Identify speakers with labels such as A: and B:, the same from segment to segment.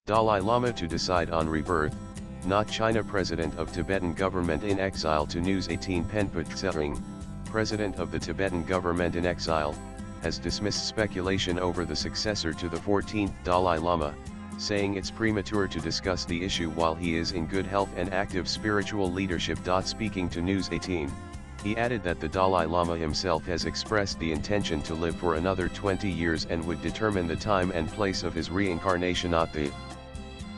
A: Dalai Lama to decide on rebirth, not China. President of Tibetan government in exile to News18. Penput Tsering, President of the Tibetan government in exile, has dismissed speculation over the successor to the 14th Dalai Lama, saying it's premature to discuss the issue while he is in good health and active spiritual leadership. Speaking to News18, he added that the Dalai Lama himself has expressed the intention to live for another 20 years and would determine the time and place of his reincarnation at the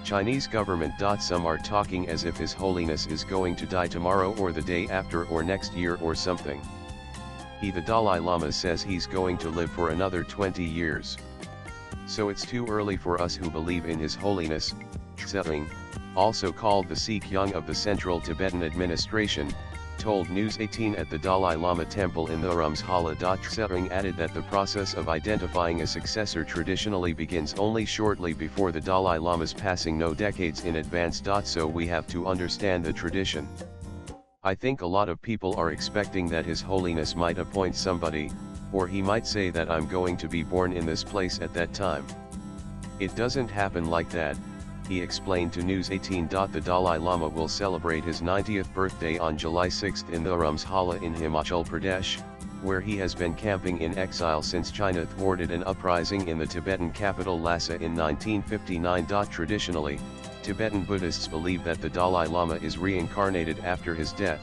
A: Chinese government. Some are talking as if His Holiness is going to die tomorrow or the day after or next year or something. The Dalai Lama says he's going to live for another 20 years. So it's too early for us who believe in His Holiness. Tsering, also called the Sikh Young of the Central Tibetan Administration, told News18 at the Dalai Lama temple in the Dharamsala. Tsering added that the process of identifying a successor traditionally begins only shortly before the Dalai Lama's passing, no decades in advance. So we have to understand the tradition. I think a lot of people are expecting that His Holiness might appoint somebody, or he might say that I'm going to be born in this place at that time. It doesn't happen like that, he explained to News18. The Dalai Lama will celebrate his 90th birthday on July 6 in the Dharamsala in Himachal Pradesh, where he has been camping in exile since China thwarted an uprising in the Tibetan capital Lhasa in 1959. Traditionally, Tibetan Buddhists believe that the Dalai Lama is reincarnated after his death.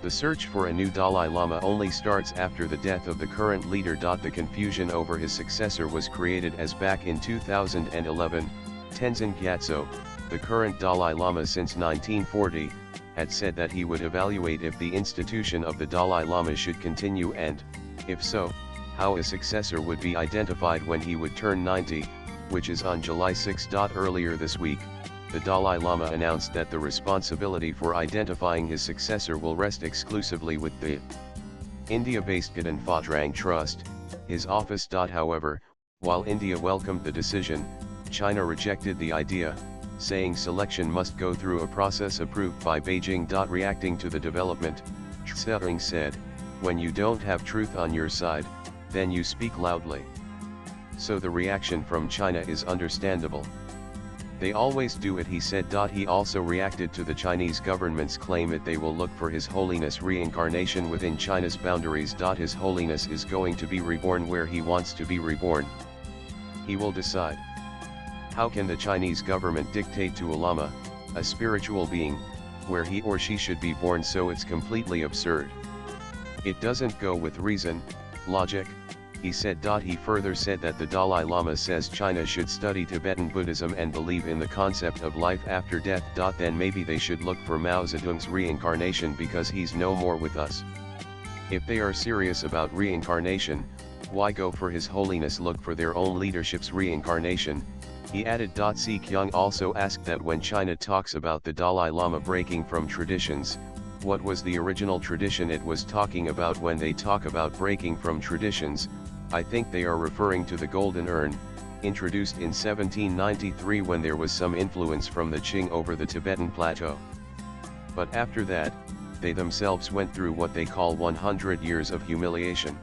A: The search for a new Dalai Lama only starts after the death of the current leader. The confusion over his successor was created as back in 2011, Tenzin Gyatso, the current Dalai Lama since 1940, had said that he would evaluate if the institution of the Dalai Lama should continue and, if so, how a successor would be identified when he would turn 90, which is on July 6. Earlier this week, the Dalai Lama announced that the responsibility for identifying his successor will rest exclusively with the India-based Gadan Phodrang Trust, his office. However, while India welcomed the decision, China rejected the idea, saying selection must go through a process approved by Beijing. Reacting to the development, Tsering said, "When you don't have truth on your side, then you speak loudly. So the reaction from China is understandable. They always do it," he said. He also reacted to the Chinese government's claim that they will look for His Holiness reincarnation within China's boundaries. His Holiness is going to be reborn where he wants to be reborn. He will decide. How can the Chinese government dictate to a Lama, a spiritual being, where he or she should be born? So it's completely absurd. It doesn't go with reason, logic, he said. He further said that the Dalai Lama says China should study Tibetan Buddhism and believe in the concept of life after death. Then maybe they should look for Mao Zedong's reincarnation because he's no more with us. If they are serious about reincarnation, why go for His Holiness? Look for their own leadership's reincarnation, he added. Sikh Young also asked that when China talks about the Dalai Lama breaking from traditions, what was the original tradition it was talking about? When they talk about breaking from traditions, I think they are referring to the golden urn, introduced in 1793 when there was some influence from the Qing over the Tibetan plateau. But after that, they themselves went through what they call 100 years of humiliation.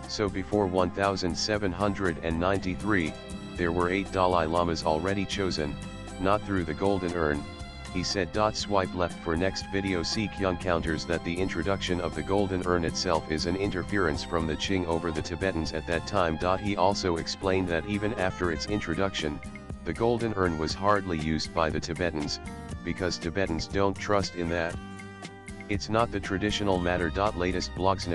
A: So before 1793, there were 8 Dalai Lamas already chosen, not through the golden urn, he said. Swipe left for next video. Sikh Young counters that the introduction of the golden urn itself is an interference from the Qing over the Tibetans at that time. He also explained that even after its introduction, the golden urn was hardly used by the Tibetans, because Tibetans don't trust in that. It's not the traditional matter. Latest blogs.